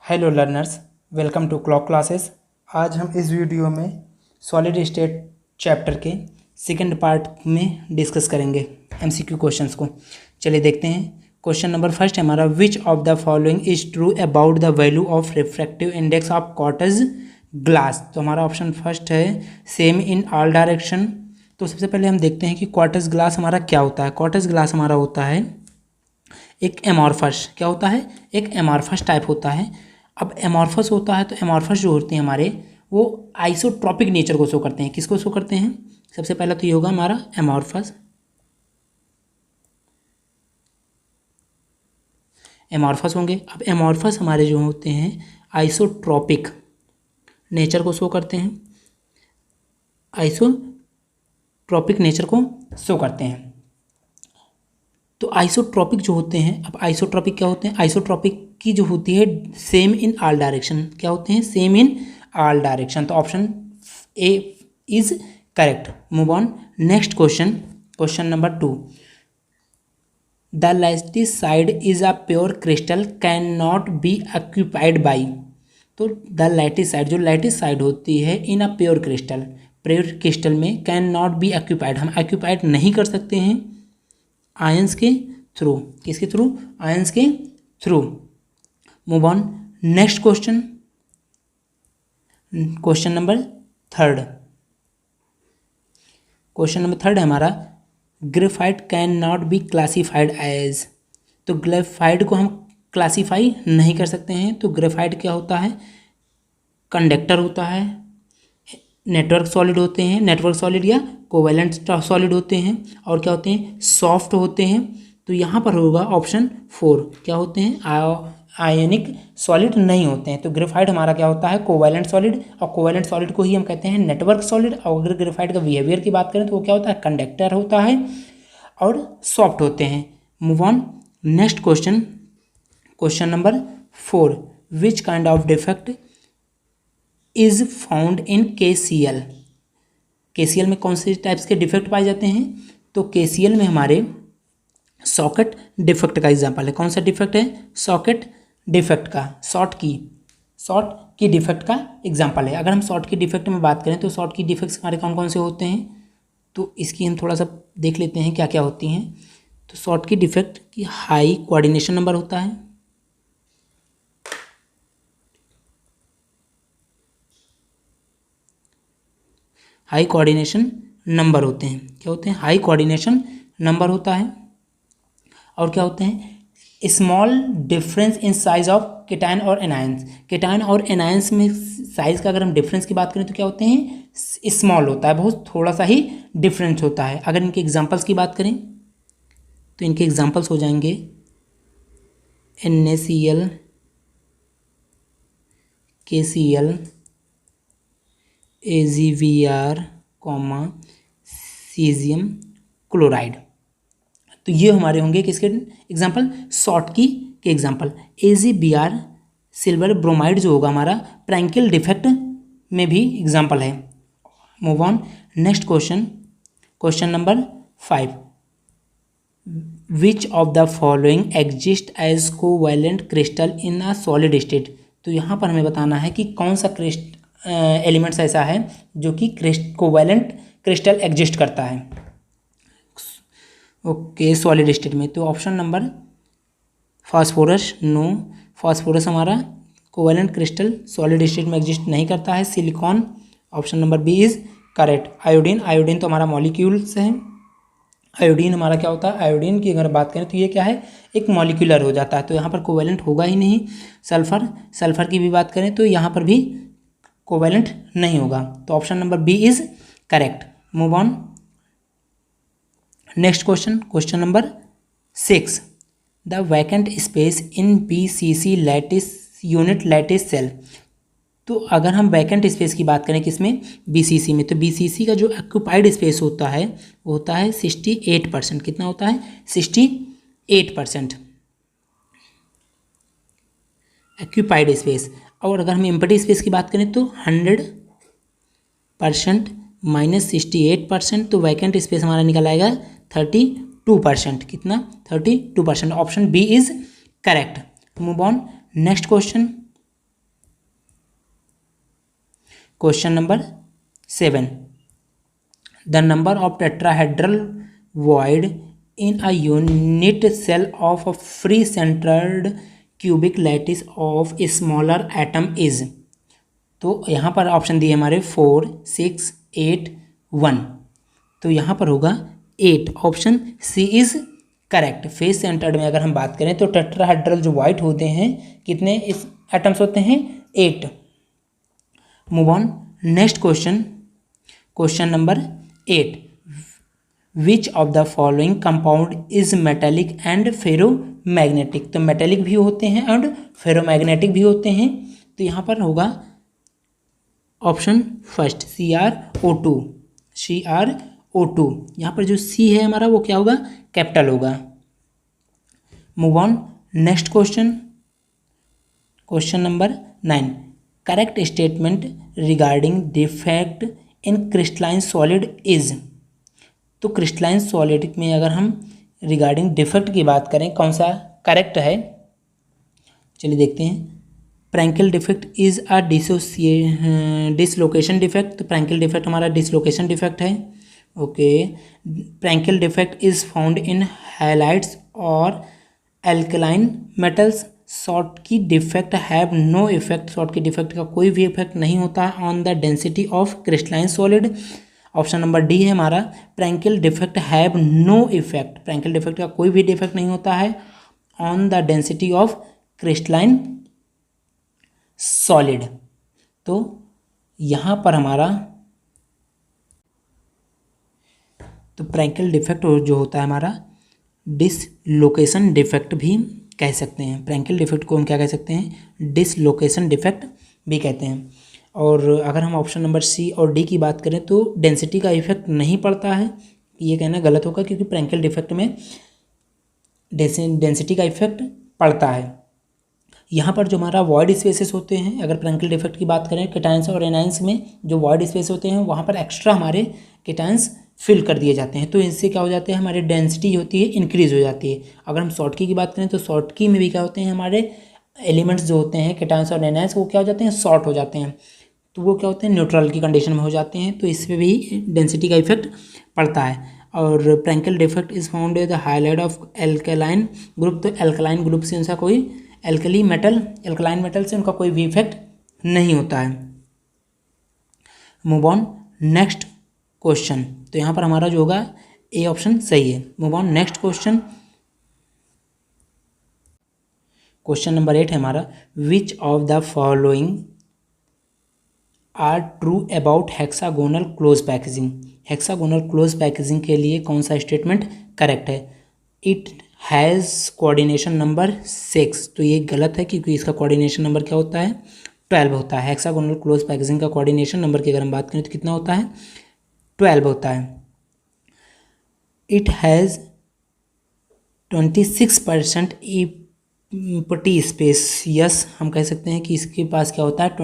Hello learners, welcome to clock classes. आज हम इस वीडियो में सॉलिड स्टेट चैप्टर के सेकंड पार्ट में डिस्कस करेंगे एमसीक्यू क्वेश्चंस को। चलिए देखते हैं। क्वेश्चन नंबर फर्स्ट है हमारा, which of the following is true about the value of refractive index of quartz glass. तो हमारा ऑप्शन फर्स्ट है सेम इन ऑल डायरेक्शन। तो सबसे पहले हम देखते हैं कि क्वार्ट्ज ग्लास हमारा क्या होता है। क्वार्ट्ज ग्लास हमारा होता है एक एमॉर्फस। क्या होता है? एक एमॉर्फस टाइप होता है। अब एमॉर्फस होता है तो एमॉर्फस जो होते हैं हमारे वो आइसोट्रॉपिक नेचर को शो करते हैं। किसको शो करते हैं? सबसे पहला तो ये होगा हमारा एमॉर्फस। एमॉर्फस होंगे। अब एमॉर्फस हमारे जो होते हैं आइसोट्रॉपिक नेचर को शो करते हैं। आइसोट्रॉपिक नेचर को शो करते हैं। तो आइसोट्रॉपिक जो होते हैं, अब आइसोट्रॉपिक क्या होते हैं? आइसोट्रॉपिक की जो होती है सेम इन ऑल डायरेक्शन। क्या होते हैं? Same in all direction. तो option A is correct. Move on next question. Question number 2, the lattice side is a pure crystal can not be occupied by. तो the lattice side, जो lattice side होती है in a pure crystal में can not be occupied, हम occupied नहीं कर सकते हैं आयंस के थ्रू। किसके थ्रू? आयंस के थ्रू। Move on next question. Question number third. Question number third है हमारा, graphite can not be classified as. तो ग्रेफाइट को हम क्लासीफाई नहीं कर सकते हैं। तो ग्रेफाइट क्या होता है? कंडक्टर होता है, नेटवर्क सॉलिड होते हैं, नेटवर्क सॉलिड या कोवेलेंट सॉलिड होते हैं, और क्या होते हैं? सॉफ्ट होते हैं। तो यहाँ पर होगा ऑप्शन 4। क्या होते हैं? आयनिक सॉलिड नहीं होते हैं। तो ग्रेफाइट हमारा क्या होता है? कोवेलेंट सॉलिड, और कोवेलेंट सॉलिड को ही हम कहते हैं नेटवर्क सॉलिड। और अगर ग्रेफाइट का बिहेवियर की बात करें तो वो क्या होता है? कंडक्टर होता है और सॉफ्ट होते हैं। Move on next question. Question number 4, which kind of defect is found in KCl। KCl में कौन से टाइप्स के डिफेक्ट पाए जाते हैं? तो KCl में हमारे सॉकेट डिफेक्ट का एग्जांपल है। कौन सा डिफेक्ट है? सॉकेट डिफेक्ट का, शॉर्ट की डिफेक्ट का एग्जांपल है। अगर हम शॉर्ट की डिफेक्ट में बात करें तो शॉर्ट की डिफेक्ट्स हमारे कौन कौन से होते हैं, तो इसकी हम थोड़ा सा देख लेते हैं क्या क्या होती हैं। तो शॉर्ट की डिफेक्ट की हाई कोऑर्डिनेशन नंबर होता है, हाई कोऑर्डिनेशन नंबर होते हैं। क्या होते हैं? हाई कोऑर्डिनेशन नंबर होता है। और क्या होते हैं? Small difference in size of cation और एनायंस। केटायन और एनायंस में साइज का अगर हम डिफरेंस की बात करें तो क्या होते हैं? स्मॉल होता है, बहुत थोड़ा सा ही डिफरेंस होता है। अगर इनके एग्जांपल्स की बात करें तो इनके एग्जांपल्स हो जाएंगे NaCl, KCl, AgBr, caesium chloride. तो ये हमारे होंगे किसके एग्जाम्पल? शॉर्ट की के एग्जाम्पल। AgBr सिल्वर ब्रोमाइड जो होगा हमारा प्रैंकिल डिफेक्ट में भी एग्जाम्पल है। Move on next question. Question number 5, which of the following exist as covalent crystal in a solid state. तो यहाँ पर हमें बताना है कि कौन सा एलिमेंट्स ऐसा है जो कि कोवैलेंट क्रिस्टल एग्जिस्ट करता है ओके सॉलिड स्टेट में। तो option number phosphorus, no, phosphorus हमारा कोवैलेंट क्रिस्टल सॉलिड स्टेट में एग्जिस्ट नहीं करता है। Silicon, option number B is correct. Iodine, iodine तो हमारा मॉलिक्यूल्स है। आयोडीन हमारा क्या होता है? आयोडीन की अगर बात करें तो ये क्या है? एक मॉलिक्यूलर हो जाता है, तो यहाँ पर कोवैलेंट होगा ही नहीं। सल्फर, सल्फर की भी बात करें तो यहाँ पर भी कोवैलेंट नहीं होगा। तो option number B is correct. Move on next question. Question number 6, the vacant space in BCC lattice unit lattice cell. तो अगर हम वैकेंट स्पेस की बात करें किसमें? BCC में। तो BCC का जो ऑक्यूपाइड स्पेस होता है वो होता है 68%। कितना होता है? 68% ऑक्यूपाइड स्पेस। और अगर हम एम्प्टी स्पेस की बात करें तो 100% माइनस 68%, तो वैकेंट स्पेस हमारा निकल आएगा 32%। कितना? 32%। Option B is correct. Move on next question. Question number 7, the number of tetrahedral void in a unit cell of a free centered cubic lattice of smaller atom is. तो यहाँ पर option दिए हमारे 4, 6, 8, 1। तो यहाँ पर होगा 8, option C is correct. Face centered में अगर हम बात करें तो टेट्राहेड्रल जो वाइट होते हैं कितने इस एटम्स होते हैं? 8। Move on next question, question number 8, which of the following compound is metallic and ferromagnetic. तो मेटेलिक भी होते हैं एंड फेरोमैग्नेटिक भी होते हैं। तो यहाँ पर होगा ऑप्शन फर्स्ट CrO2। CrO2 यहाँ पर जो C है हमारा वो क्या होगा? कैपिटल होगा। Move on next question, question number 9, correct statement regarding defect in crystalline solid is. तो क्रिस्टलाइन सॉलिड में अगर हम रिगार्डिंग डिफेक्ट की बात करें कौन सा करेक्ट है, चलिए देखते हैं। Frenkel defect is a dislocation defect. तो प्रैंकल डिफेक्ट हमारा डिसलोकेशन डिफेक्ट है। Okay, Frenkel defect is found in halides और alkaline metals. Schottky defect have no effect. Schottky defect का कोई भी इफेक्ट नहीं होता है on the density of crystalline solid. Option number D है हमारा, Frenkel defect have no effect. Frenkel defect का कोई भी डिफेक्ट नहीं होता है on the density of crystalline solid. तो यहाँ पर हमारा तो प्रैंकल डिफेक्ट जो होता है हमारा डिसलोकेशन डिफेक्ट भी कह सकते हैं। प्रैंकल डिफेक्ट को हम क्या कह सकते हैं? डिसलोकेशन डिफेक्ट भी कहते हैं। और अगर हम ऑप्शन नंबर सी और डी की बात करें तो डेंसिटी का इफेक्ट नहीं पड़ता है, ये कहना गलत होगा क्योंकि प्रैंकल डिफेक्ट में डेंसिटी का इफेक्ट पड़ता है। यहाँ पर जो हमारा वॉइड स्पेसेस होते हैं, अगर प्रैंकल डिफेक्ट की बात करें केटायंस और एनायंस में जो वॉइड स्पेस होते हैं वहाँ पर एक्स्ट्रा हमारे केटायंस फिल कर दिए जाते हैं। तो इनसे क्या हो जाते हैं, हमारी डेंसिटी होती है इंक्रीज हो जाती है। अगर हम शॉर्टकी की बात करें तो शॉर्टकी में भी क्या होते हैं, हमारे एलिमेंट्स जो होते हैं केटायंस और एनायंस वो क्या हो जाते हैं, शॉर्ट हो जाते हैं। तो वो क्या होते हैं, न्यूट्रल की कंडीशन में हो जाते हैं। तो इसमें भी डेंसिटी का इफेक्ट पड़ता है। और Frenkel defect is found the halide of alkaline group. तो एल्कलाइन ग्रुप से उनका कोई एल्कलाइन मेटल से उनका कोई भी इफेक्ट नहीं होता है। Move on next question. तो यहाँ पर हमारा जो होगा ए ऑप्शन सही है। Move on next question, question number 8 है हमारा, which of the following are true about hexagonal close packaging. Hexagonal close packaging के लिए कौन सा स्टेटमेंट करेक्ट है? It has coordination number 6। तो ये गलत है क्योंकि इसका कोऑर्डिनेशन नंबर क्या होता है, 12 होता है। हेक्सागोनल क्लोज पैकेजिंग का कोऑर्डिनेशन नंबर की अगर हम बात करें तो कितना होता है, 12 होता है। It has 26% empty space. Yes, हम कह सकते हैं कि इसके पास क्या होता है,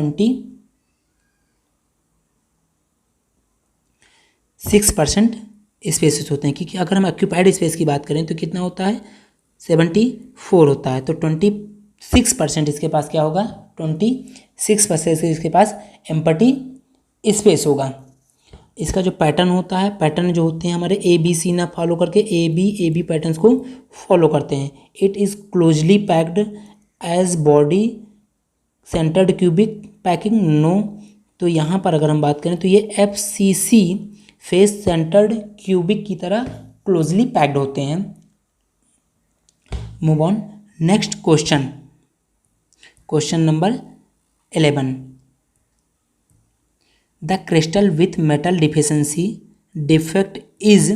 26% स्पेसेस होते हैं। क्योंकि अगर हम ऑक्यूपाइड स्पेस की बात करें तो कितना होता है, 74 होता है। तो 26% इसके पास क्या होगा, 26% इसके पास एम्प्टी स्पेस होगा। इसका जो पैटर्न होता है, पैटर्न जो होते हैं हमारे ABC ना फॉलो करके AB पैटर्न्स को फॉलो करते हैं। It is closely packed as body centered cubic packing. No. तो यहाँ पर अगर हम बात करें तो ये FCC फेस सेंटर्ड क्यूबिक की तरह क्लोजली पैक्ड होते हैं। Move on next question, question number 11, the crystal with metal deficiency defect is.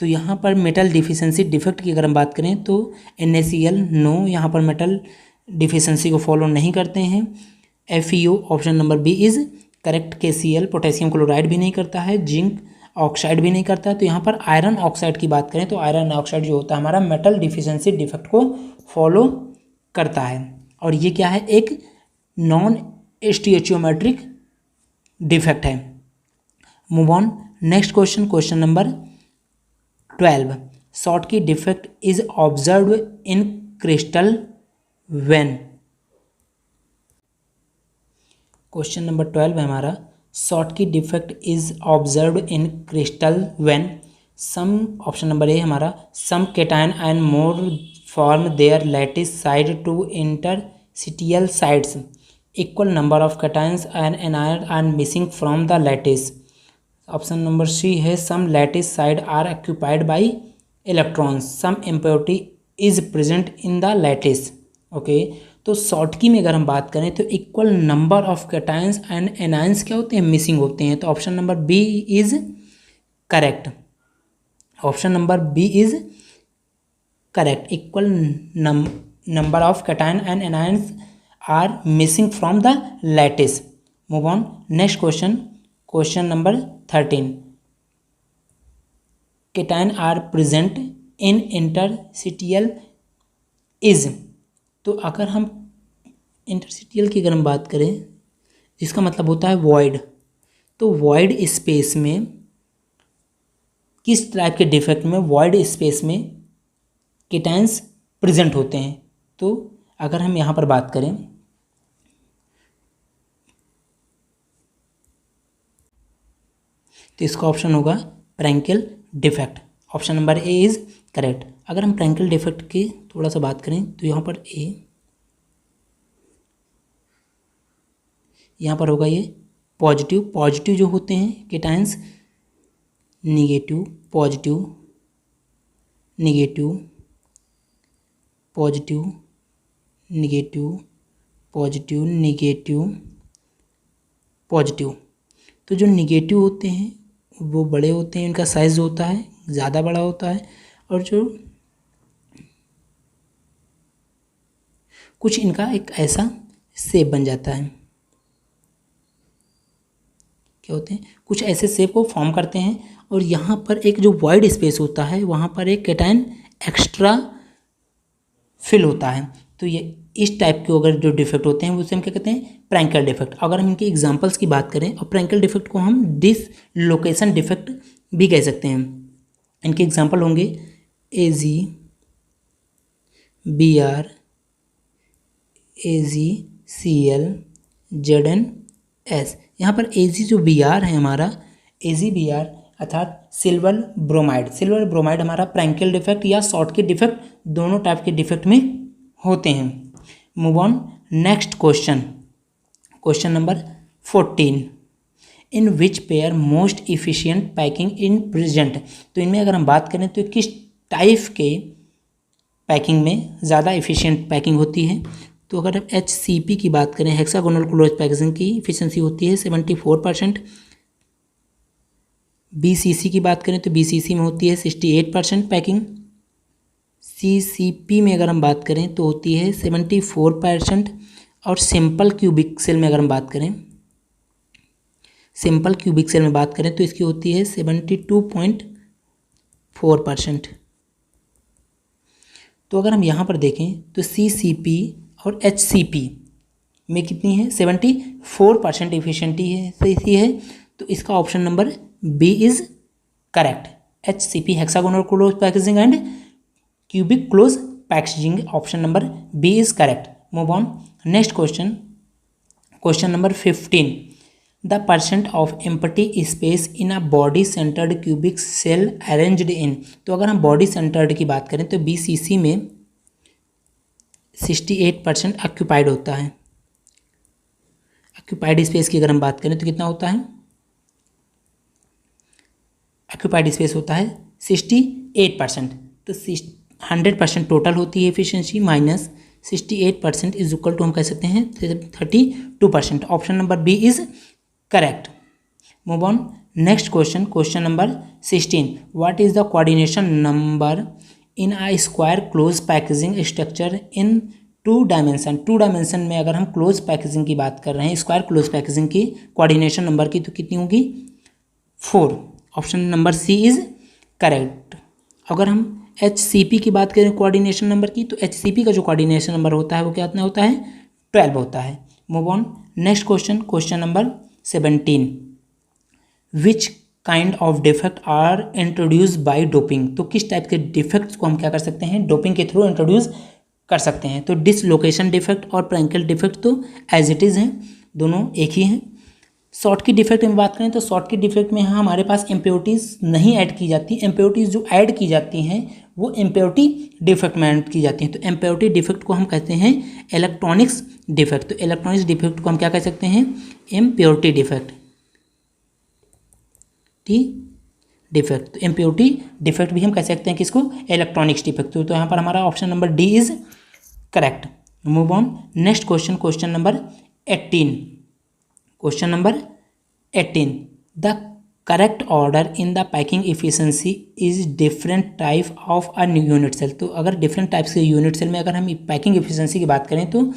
तो यहाँ पर मेटल डिफिशेंसी डिफेक्ट की अगर हम बात करें तो NaCl नो, यहाँ पर मेटल डिफिशेंसी को फॉलो नहीं करते हैं। FeO option number B is correct. KCl potassium chloride भी नहीं करता है, जिंक ऑक्साइड भी नहीं करता है। तो यहाँ पर आयरन ऑक्साइड की बात करें तो आयरन ऑक्साइड जो होता है हमारा मेटल डिफिशेंसी डिफेक्ट को फॉलो करता है। और ये क्या है, एक नॉन स्टियोमेट्रिक डिफेक्ट है। Move on next question, question number 12, Schottky defect is observe in crystal when. Question number 12 है हमारा, Schottky defect is observe in crystal when some, option number A हमारा, some cation and more form there lattice side to interstitial sides, equal number of cations and anion are missing from the lattice. Option number C है some lattice side are occupied by electrons, some impurity is present in the lattice. Okay, तो Schottky में अगर हम बात करें तो equal number of cations and anions क्या होते हैं, मिसिंग होते हैं। तो option number B is correct. Option number B is correct, equal number of cation and anions are missing from the lattice. Move on next question, question number 13। Cation are present in interstitial is, तो अगर हम interstitial की अगर हम बात करें जिसका मतलब होता है वॉइड, तो वॉइड स्पेस में किस टाइप के डिफेक्ट में वॉइड स्पेस में कैटायंस प्रेजेंट होते हैं। तो अगर हम यहाँ पर बात करें तो इसका ऑप्शन होगा Frenkel defect. Option number A is correct. अगर हम प्रैंकल डिफेक्ट की थोड़ा सा बात करें तो यहाँ पर ए, यहाँ पर होगा ये पॉजिटिव, पॉजिटिव जो होते हैं cations, negative positive, negative positive, negative positive, negative positive. तो जो निगेटिव होते हैं वो बड़े होते हैं, इनका साइज होता है ज़्यादा बड़ा होता है, और जो कुछ इनका एक ऐसा शेप बन जाता है, क्या होते हैं, कुछ ऐसे शेप को फॉर्म करते हैं। और यहाँ पर एक जो वाइड स्पेस होता है वहाँ पर एक कैटायन एक्स्ट्रा फिल होता है। तो ये इस टाइप के अगर जो डिफेक्ट होते हैं उसे हम क्या कहते हैं, प्रैंकल डिफेक्ट। अगर हम इनके एग्जांपल्स की बात करें, और प्रैंकल डिफेक्ट को हम डिसलोकेशन डिफेक्ट भी कह सकते हैं। इनके एग्जांपल होंगे AG, BR, AG, CL, ZN, S। यहाँ पर AG जो BR है हमारा, AG BR अर्थात सिल्वर ब्रोमाइड, सिल्वर ब्रोमाइड हमारा प्रैंकल डिफेक्ट या शॉर्ट के डिफेक्ट दोनों टाइप के डिफेक्ट में होते हैं। Move on next question, question number 14। In which pair most efficient packing in present, तो इनमें अगर हम बात करें तो किस टाइप के पैकिंग में ज़्यादा इफिशियंट पैकिंग होती है। तो अगर हम HCP की बात करें, हेक्सागोनल क्लोज पैकेजिंग की इफिशियंसी होती है 74%। BCC की बात करें तो BCC में होती है 68% पैकिंग। CCP में अगर हम बात करें तो होती है 74%। और सिंपल क्यूबिक सेल में अगर हम बात करें, सिंपल क्यूबिक सेल में बात करें तो इसकी होती है 72.4%। तो अगर हम यहाँ पर देखें तो CCP और HCP में कितनी है, 74% इफिशियंटी है, सही है। तो इसका option number B is correct. HCP hexagonal close packaging and cubic close packaging, option number B is correct. Move on next question, question number 15। The percent of empty space in a body centered cubic cell arranged in, तो अगर हम body centred की बात करें तो BCC में 68% occupied होता है। ऑक्यूपाइड स्पेस की अगर हम बात करें तो कितना होता है, ऑक्यूपाइड स्पेस होता है 68%। तो 100% टोटल होती है efficiency minus 68% is equal to हम कह सकते हैं 32%। Option number B is correct. Move on next question, question number 16। What is the coordination number in a square close packaging structure in 2 dimension. 2 dimension में अगर हम close packaging की बात कर रहे हैं, स्क्वायर क्लोज पैकेजिंग की कोऑर्डिनेशन नंबर की, तो कितनी होगी, 4। Option number C is correct. अगर हम HCP की बात करें कोऑर्डिनेशन नंबर की, तो HCP का जो कोऑर्डिनेशन नंबर होता है वो कितना होता है, 12 होता है। Move on next question, question number 17। Which kind of defect are introduce by doping, तो किस टाइप के डिफेक्ट्स को हम क्या कर सकते हैं, डोपिंग के थ्रू इंट्रोड्यूस कर सकते हैं। तो डिसलोकेशन डिफेक्ट और प्रैंकल डिफेक्ट तो एज इट इज़ हैं, दोनों एक ही हैं। शॉर्ट की डिफेक्ट में बात करें तो शॉर्ट की डिफेक्ट में यहाँ हमारे पास इम्प्योरिटीज़ नहीं ऐड की जाती। इम्प्योरिटीज़ जो ऐड की जाती हैं वो इम्प्योरिटी डिफेक्ट में ऐड की जाती हैं। तो इम्प्योरिटी डिफेक्ट को हम कहते हैं इलेक्ट्रॉनिक्स डिफेक्ट। तो इलेक्ट्रॉनिक्स डिफेक्ट को हम क्या कह सकते हैं? Impurity defect. डिफेक्ट, तो इम्प्योरिटी डिफेक्ट भी हम कह सकते हैं किसको? Electronics defect. तो यहाँ पर हमारा option number D is correct. Move on next question, question number 18। Question number 18, the correct order in the packing efficiency is different type of a unit cell. तो अगर डिफरेंट टाइप्स के unit cell में अगर हम packing efficiency की बात करें तो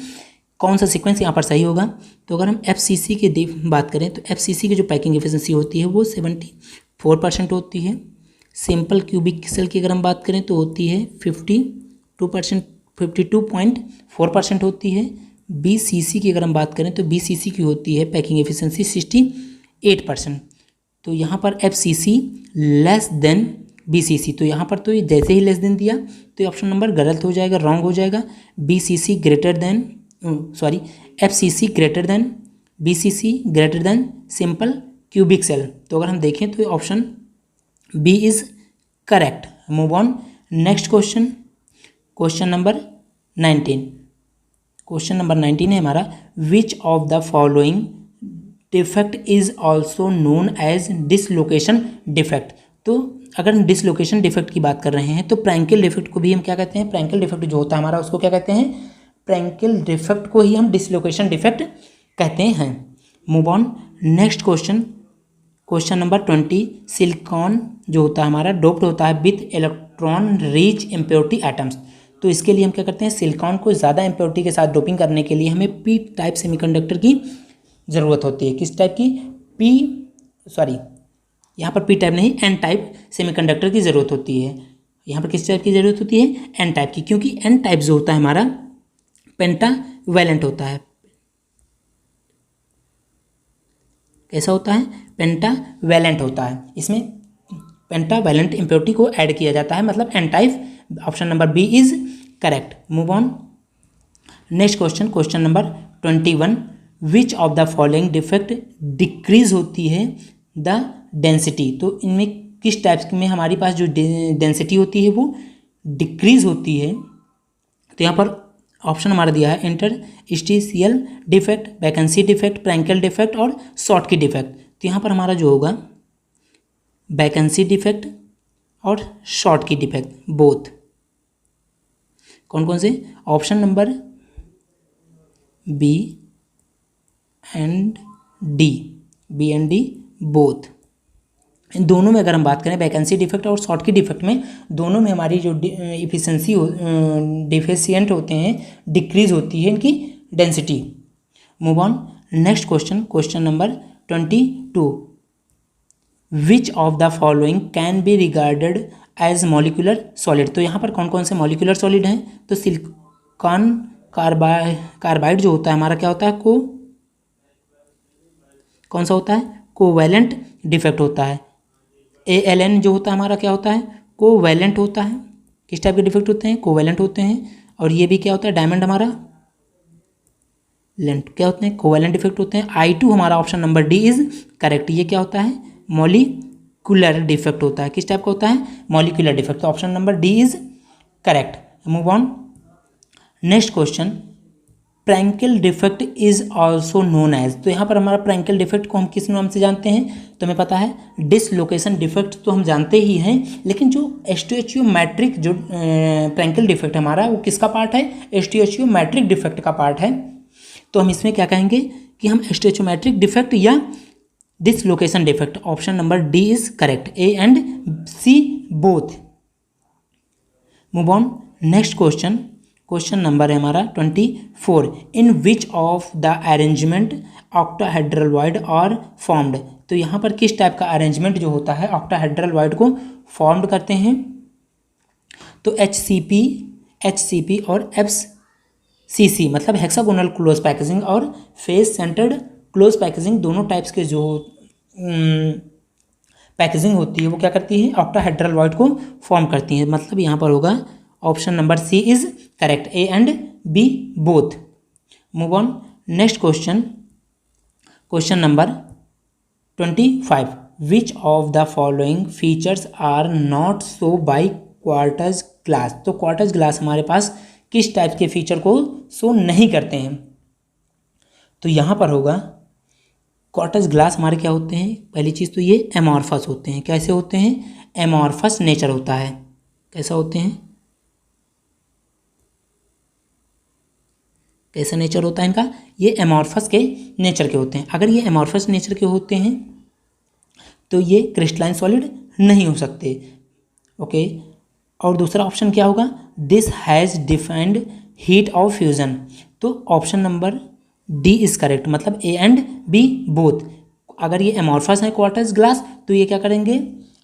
कौन सा सीक्वेंस यहाँ पर सही होगा? तो अगर हम FCC की बात करें तो FCC की जो पैकिंग इफिशिएंसी होती है वो 74% होती है। सिंपल क्यूबिक सेल की अगर हम बात करें तो होती है 52.4% होती है। BCC की अगर हम बात करें तो BCC की होती है पैकिंग एफिशिएंसी 68%। तो यहाँ पर FCC लेस देन BCC, तो यहाँ पर तो ये जैसे ही लेस देन दिया तो ये ऑप्शन नंबर गलत हो जाएगा, रॉन्ग हो जाएगा। BCC greater than FCC greater than BCC greater than simple cubic cell. तो अगर हम देखें तो ये option B is correct. Move on next question, question number 19। Question number 19 है हमारा, which of the following defect is also known as dislocation defect. तो अगर हम डिसलोकेशन डिफेक्ट की बात कर रहे हैं तो प्रैंकिल डिफेक्ट को भी हम क्या कहते हैं? प्रैंकिल डिफेक्ट जो होता है हमारा उसको क्या कहते हैं? प्रैंकिल डिफेक्ट को ही हम डिसलोकेशन डिफेक्ट कहते हैं। Move on next question, question number 20, silicon जो होता है हमारा डोप्ड होता है with electron rich impurity atoms. तो इसके लिए हम क्या करते हैं? सिलिकॉन को ज़्यादा इम्प्योरिटी के साथ डोपिंग करने के लिए हमें पी टाइप सेमीकंडक्टर की ज़रूरत होती है। किस टाइप की? यहाँ पर पी टाइप नहीं, एन टाइप सेमीकंडक्टर की ज़रूरत होती है। यहाँ पर किस टाइप की ज़रूरत होती है? एन टाइप की, क्योंकि एन टाइप जो होता है हमारा पेंटावैलेंट होता है। कैसा होता है? पेंटावैलेंट होता है। इसमें पेंटावैलेंट इम्प्योरिटी को ऐड किया जाता है, मतलब N type. Option number B is correct. Move on next question, question number 21, which of the following defect decrease होती है द डेंसिटी। तो इनमें किस टाइप्स में हमारी पास जो डेंसिटी होती है वो डिक्रीज होती है? तो यहाँ पर ऑप्शन हमारा दिया है interstitial defect, vacancy defect, Frenkel defect और शॉर्ट की डिफेक्ट। तो यहाँ पर हमारा जो होगा वैकेंसी डिफेक्ट और शॉर्ट की डिफेक्ट बोथ। कौन कौन से? Option number B and D both. इन दोनों में अगर हम बात करें वैकेंसी डिफेक्ट और शॉर्ट की डिफेक्ट में, दोनों में हमारी जो इफिशिएंसी डिफिशिएंट होते हैं डिक्रीज होती है इनकी density. Move on next question, question number 22, which of the following can be regarded as molecular solid. तो यहाँ पर कौन कौन से मॉलिक्यूलर सॉलिड हैं? तो सिलिकॉन कार्बाइड जो होता है हमारा क्या होता है? कौन सा होता है? कोवैलेंट डिफेक्ट होता है। ALN जो होता है हमारा क्या होता है? कोवैलेंट होता है। किस टाइप के डिफेक्ट होते हैं? कोवैलेंट होते हैं। और ये भी क्या होता है? डायमंड हमारा लेंट क्या होते हैं? कोवैलेंट डिफेक्ट होते हैं। I2 हमारा option number D is correct. ये क्या होता है? मॉलिक्यूलर डिफेक्ट होता है। किस टाइप का होता है? Molecular defect. तो option number D is correct. Move on next question, Frenkel defect is also known as. तो यहाँ पर हमारा प्रैंकिल डिफेक्ट को हम किस नाम से जानते हैं? तो हमें पता है डिसलोकेशन डिफेक्ट तो हम जानते ही हैं, लेकिन जो स्टोइचियोमेट्रिक जो प्रैंकिल डिफेक्ट हमारा वो किसका पार्ट है? स्टोइचियोमेट्रिक डिफेक्ट का पार्ट है। तो हम इसमें क्या कहेंगे कि हम स्टोइचियोमेट्रिक डिफेक्ट या dislocation defect. Option number D is correct. A and C both. Move on next question, question number है हमारा 24, in which of the arrangement octahedral void are formed. तो यहाँ पर किस टाइप का अरेंजमेंट जो होता है ऑक्टाहेड्रल वॉइड को फॉर्म्ड करते हैं? तो HCP और FCC मतलब हेक्सागोनल क्लोज पैकेजिंग और फेस सेंटर्ड क्लोज पैकेजिंग, दोनों टाइप्स के जो पैकेजिंग होती है वो क्या करती है? ऑक्टाहेड्रल वॉइड को फॉर्म करती है। मतलब यहाँ पर होगा option number C is correct. A and B both. Move on next question, question number 25 which of the following features are not show by quartz glass. तो क्वार्टज ग्लास हमारे पास किस टाइप के फीचर को शो नहीं करते हैं। तो यहाँ पर होगा क्वार्टज ग्लास हमारे क्या होते हैं, पहली चीज़ तो ये एमॉर्फस होते हैं। कैसे होते हैं, एमॉर्फस नेचर होता है। कैसा होते हैं, कैसा नेचर होता है इनका, ये एमॉर्फस के नेचर के होते हैं। अगर ये एमॉर्फस नेचर के होते हैं तो ये क्रिस्टलाइन सॉलिड नहीं हो सकते। ओके, और दूसरा ऑप्शन क्या होगा, this has defined heat of fusion. तो option number D is correct, मतलब ए एंड बी बोथ। अगर ये एमॉर्फस है क्वार्टज ग्लास तो ये क्या करेंगे,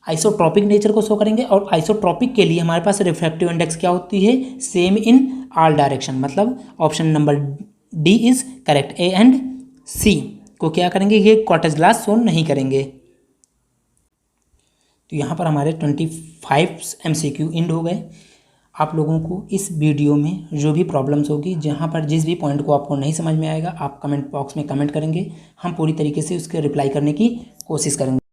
आइसोट्रॉपिक नेचर को शो करेंगे। और आइसोट्रॉपिक के लिए हमारे पास रिफ्रैक्टिव इंडेक्स क्या होती है, सेम इन ऑल डायरेक्शन। मतलब option number D is correct, A and C को क्या करेंगे, ये क्वार्टज ग्लास शो नहीं करेंगे। तो यहाँ पर हमारे 25 MCQ इंड हो गए। आप लोगों को इस वीडियो में जो भी प्रॉब्लम्स होगी, जहाँ पर जिस भी पॉइंट को आपको नहीं समझ में आएगा, आप कमेंट बॉक्स में कमेंट करेंगे, हम पूरी तरीके से उसके रिप्लाई करने की कोशिश करेंगे।